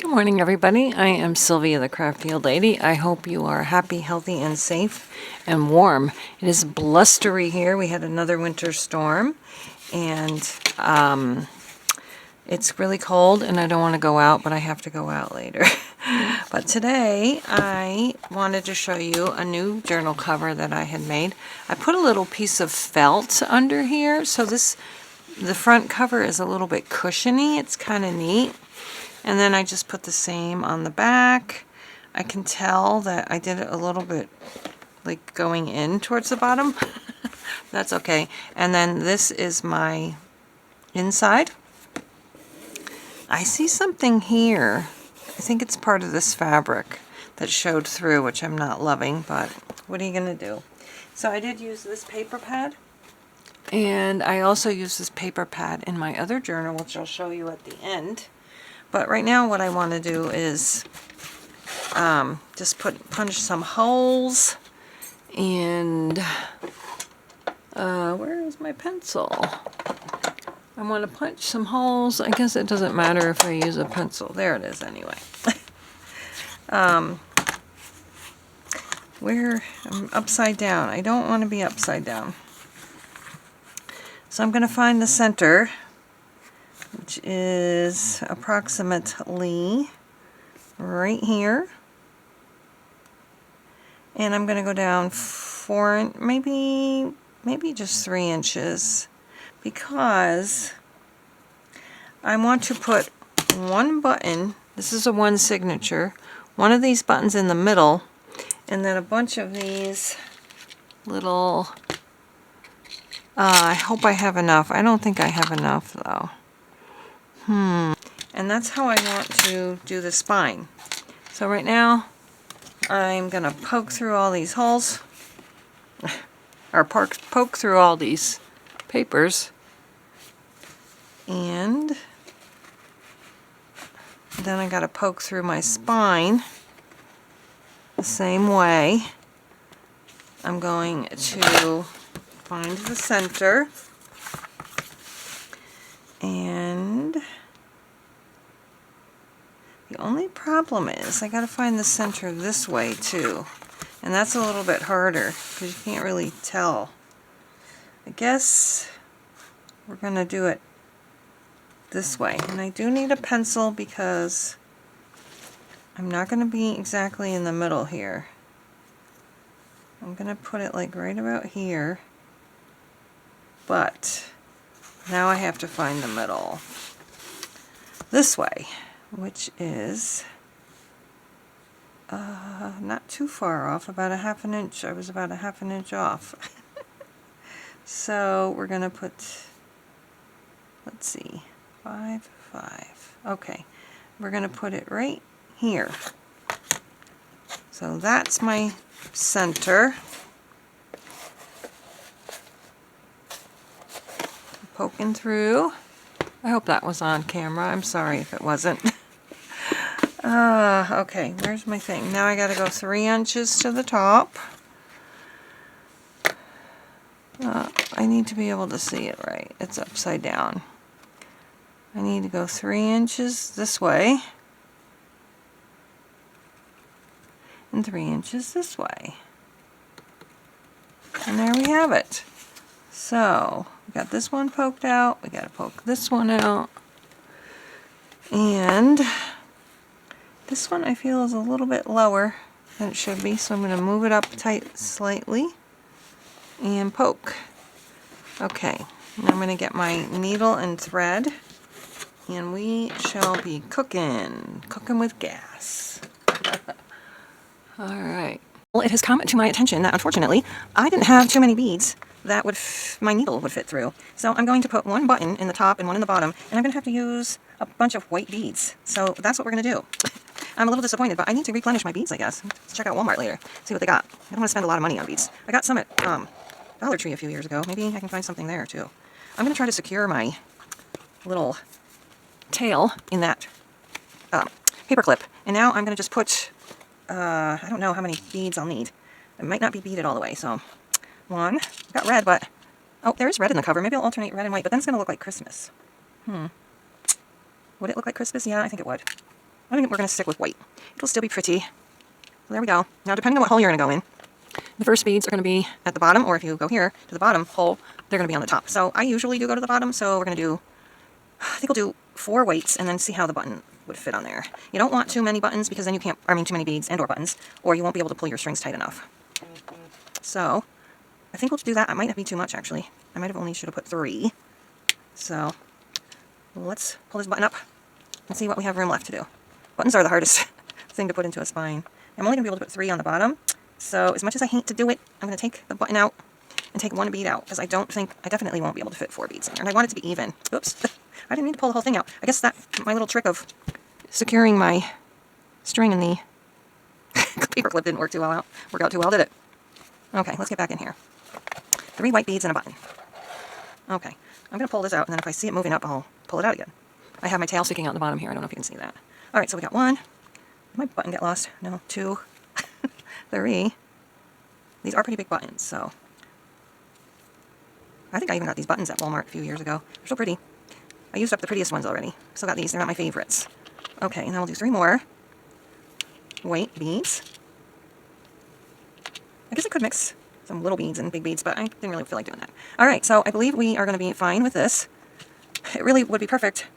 Good morning, everybody. I am Sylvia, the Crafty Old Lady. I hope you are happy, healthy, and safe and warm. It is blustery here. We had another winter storm, and it's really cold, and I don't want to go out, but I have to go out later. But today, I wanted to show you a new journal cover that I had made. I put a little piece of felt under here, so the front cover is a little bit cushiony. It's kind of neat. And then I just put the same on the back. I can tell that I did it a little bit like going in towards the bottom. That's okay. And then this is my inside. I see something here. I think it's part of this fabric that showed through, which I'm not loving, but what are you going to do? So I did use this paper pad. And I also used this paper pad in my other journal, which I'll show you at the end. But right now what I want to do is just punch some holes, and where is my pencil? I want to punch some holes. I guess it doesn't matter if I use a pencil. There it is anyway. Where I'm upside down. I don't want to be upside down. So I'm going to find the center, which is approximately right here. And I'm going to go down maybe just 3 inches, because I want to put one button. This is a one signature. One of these buttons in the middle, and then a bunch of these little, I hope I have enough. I don't think I have enough though. And that's how I want to do the spine. So right now, I'm going to poke through all these holes, or poke through all these papers, and then I got to poke through my spine the same way. I'm going to find the center, and the only problem is I got to find the center this way too, and that's a little bit harder because you can't really tell. I guess we're going to do it this way, and I do need a pencil because I'm not going to be exactly in the middle here. I'm going to put it like right about here, but now I have to find the middle this way, which is not too far off, about a ½ inch. I was about a ½ inch off. So we're going to put, let's see, 5, 5. Okay, we're going to put it right here. So that's my center. Poking through. I hope that was on camera. I'm sorry if it wasn't. Okay, where's my thing? Now I got to go 3 inches to the top. I need to be able to see it right. It's upside down. I need to go 3 inches this way, and 3 inches this way. And there we have it. So, we got this one poked out, we got to poke this one out, and this one I feel is a little bit lower than it should be, so I'm going to move it up tight slightly and poke. Okay, now I'm going to get my needle and thread, and we shall be cooking with gas. Alright. Well, it has come to my attention that unfortunately I didn't have too many beads that my needle would fit through. So I'm going to put one button in the top and one in the bottom, and I'm going to have to use a bunch of white beads. So that's what we're going to do. I'm a little disappointed, but I need to replenish my beads, I guess. Let's check out Walmart later, see what they got. I don't want to spend a lot of money on beads. I got some at Dollar Tree a few years ago. Maybe I can find something there too. I'm going to try to secure my little tail in that paper clip. And now I'm going to just put, I don't know how many beads I'll need. It might not be beaded all the way, so 1. I've got red, but, oh, there is red in the cover. Maybe I'll alternate red and white, but then it's going to look like Christmas. Would it look like Christmas? Yeah, I think it would. I think we're going to stick with white. It'll still be pretty. So there we go. Now, depending on what hole you're going to go in, the first beads are going to be at the bottom, or if you go here to the bottom hole, they're going to be on the top. So I usually do go to the bottom, so we're going to do, I think we'll do 4 weights and then see how the button would fit on there. You don't want too many buttons because then you can't, too many beads and or buttons, or you won't be able to pull your strings tight enough. So I think we'll do that. It might not be too much, actually. I might have only should have put 3. So let's pull this button up and see what we have room left to do. Buttons are the hardest thing to put into a spine. I'm only going to be able to put 3 on the bottom. So as much as I hate to do it, I'm going to take the button out and take 1 bead out, because I definitely won't be able to fit 4 beads in there. And I want it to be even. Oops. I didn't mean to pull the whole thing out. I guess that my little trick of securing my string in the paper clip didn't work out too well, did it? Okay, let's get back in here. 3 white beads and a button. Okay, I'm going to pull this out, and then if I see it moving up, I'll pull it out again. I have my tail sticking out the bottom here. I don't know if you can see that. All right, so we got 1. Did my button get lost? No. 2. 3. These are pretty big buttons, so I think I even got these buttons at Walmart a few years ago. They're so pretty. I used up the prettiest ones already. Still got these. They're not my favorites. Okay, and then we'll do 3 more white beads. I guess I could mix some little beads and big beads, but I didn't really feel like doing that. All right, so I believe we are going to be fine with this. It really would be perfect,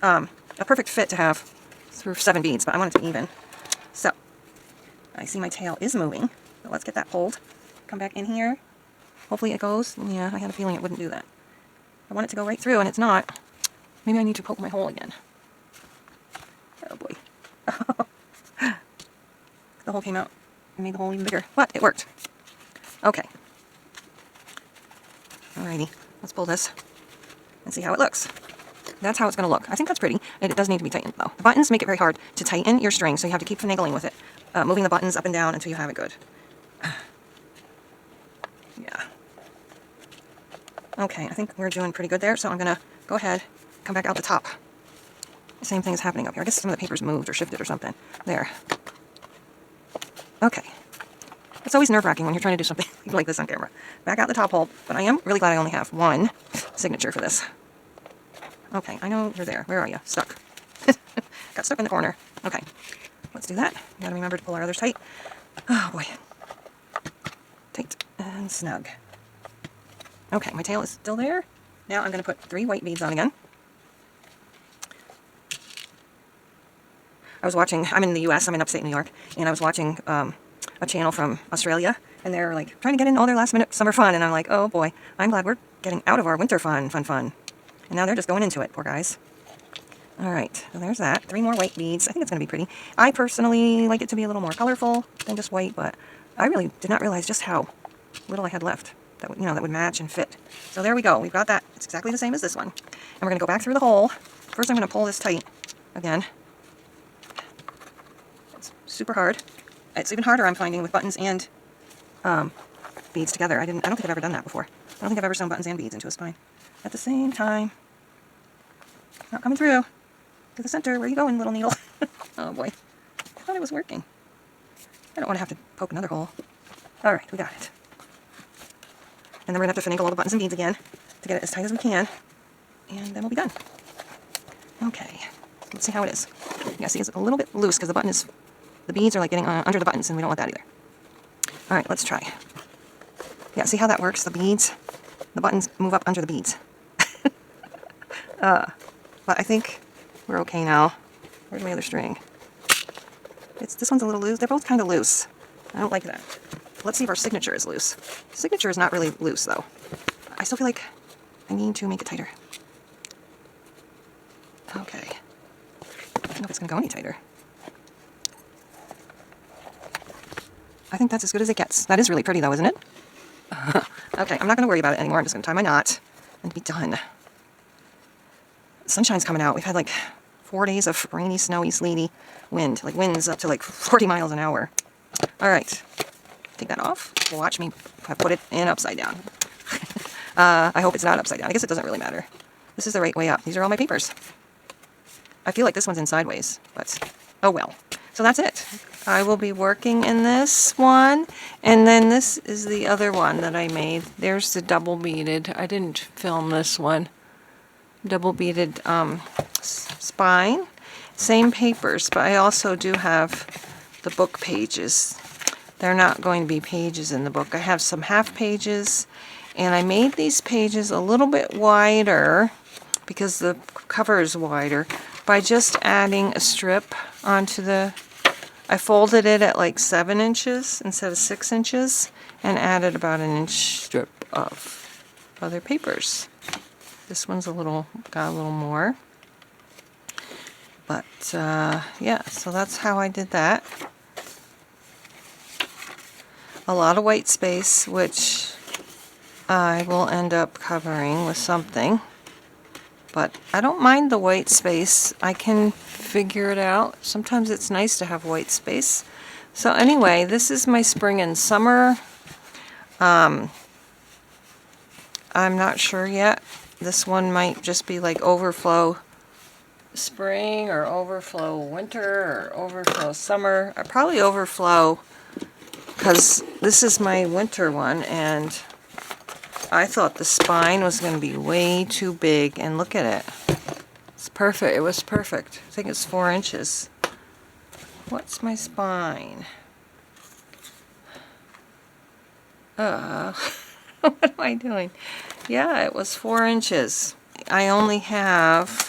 a perfect fit to have through 7 beads, but I want it to be even. So I see my tail is moving, but let's get that pulled. Come back in here. Hopefully it goes. Yeah, I had a feeling it wouldn't do that. I want it to go right through, and it's not. Maybe I need to poke my hole again. Oh boy. The hole came out and made the hole even bigger. But it worked. Okay. Alrighty. Let's pull this and see how it looks. That's how it's going to look. I think that's pretty. It does need to be tightened, though. The buttons make it very hard to tighten your string, so you have to keep finagling with it, moving the buttons up and down until you have it good. Yeah. Okay, I think we're doing pretty good there, so I'm going to go ahead, come back out the top. The same thing is happening up here. I guess some of the paper's moved or shifted or something. There. Okay. It's always nerve-wracking when you're trying to do something like this on camera. Back out the top hole, but I am really glad I only have 1 signature for this. Okay, I know you're there. Where are you? Stuck. Got stuck in the corner. Okay, let's do that. We gotta remember to pull our others tight. Oh boy. Tight and snug. Okay, my tail is still there. Now I'm gonna put 3 white beads on again. I was watching, I'm in the US, I'm in upstate New York, and I was watching a channel from Australia, and they're like trying to get in all their last minute summer fun, and I'm like, oh boy, I'm glad we're getting out of our winter fun. And now they're just going into it, poor guys. All right, so there's that. 3 more white beads. I think it's going to be pretty. I personally like it to be a little more colorful than just white, but I really did not realize just how little I had left that would, that would match and fit. So there we go. We've got that. It's exactly the same as this one. And we're going to go back through the hole. First, I'm going to pull this tight again. It's super hard. It's even harder, I'm finding, with buttons and beads together. I don't think I've ever done that before. I don't think I've ever sewn buttons and beads into a spine at the same time. Not coming through. To the center. Where are you going, little needle? Oh boy. I thought it was working. I don't want to have to poke another hole. Alright, we got it. And then we're going to have to finagle all the buttons and beads again to get it as tight as we can. And then we'll be done. Okay. Let's see how it is. Yeah, see, it's a little bit loose because the beads are like getting under the buttons, and we don't want that either. Alright, let's try. Yeah, see how that works? The buttons move up under the beads. But I think we're okay now. Where's my other string? This one's a little loose. They're both kind of loose. I don't like that. Let's see if our signature is loose. Signature is not really loose, though. I still feel like I need to make it tighter. Okay. I don't know if it's going to go any tighter. I think that's as good as it gets. That is really pretty, though, isn't it? Okay, I'm not going to worry about it anymore. I'm just going to tie my knot and be done. Sunshine's coming out. We've had like 4 days of rainy, snowy, sleety wind. Like winds up to like 40 miles an hour. All right. Take that off. Watch me put it in upside down. I hope it's not upside down. I guess it doesn't really matter. This is the right way up. These are all my papers. I feel like this one's in sideways, but oh well. So that's it. I will be working in this one, and then this is the other one that I made. There's the double beaded. I didn't film this one. Double beaded spine. Same papers, but I also do have the book pages. They're not going to be pages in the book. I have some half pages, and I made these pages a little bit wider because the cover is wider by just adding a strip onto the... I folded it at like 7 inches instead of 6 inches and added about an inch strip of other papers. This one's got a little more. But yeah, so that's how I did that. A lot of white space, which I will end up covering with something. But I don't mind the white space. I can figure it out. Sometimes it's nice to have white space. So anyway, this is my spring and summer. I'm not sure yet. This one might just be like overflow spring or overflow winter or overflow summer. I probably overflow because this is my winter one, and I thought the spine was going to be way too big, and look at it. It's perfect. It was perfect. I think it's 4 inches. What's my spine? What am I doing? Yeah, it was 4 inches. I only have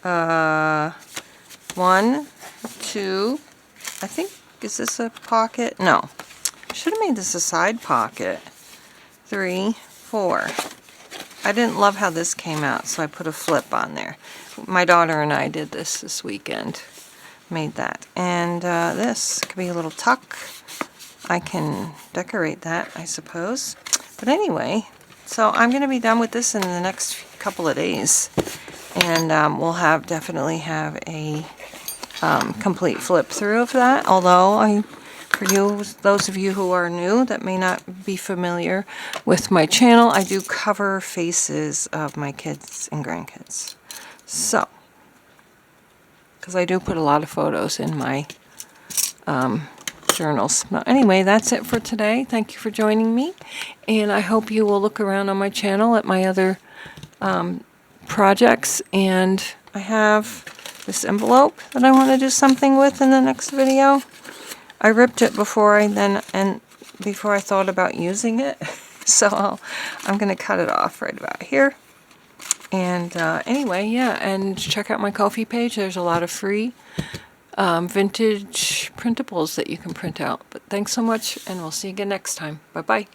1, 2, I think, is this a pocket? No. I should have made this a side pocket. 3, 4. I didn't love how this came out, so I put a flip on there. My daughter and I did this weekend. Made that. And this could be a little tuck. I can decorate that, I suppose. But anyway, so I'm going to be done with this in the next couple of days. And we'll definitely have a complete flip through of that. Although for you, those of you who are new that may not be familiar with my channel, I do cover faces of my kids and grandkids. So, because I do put a lot of photos in my journals. Now, anyway, that's it for today. Thank you for joining me, and I hope you will look around on my channel at my other projects. And I have this envelope that I want to do something with in the next video. I ripped it before I thought about using it, so I'm going to cut it off right about here. And anyway, yeah, and check out my Ko-fi page. There's a lot of free vintage printables that you can print out. But thanks so much, and we'll see you again next time. Bye-bye.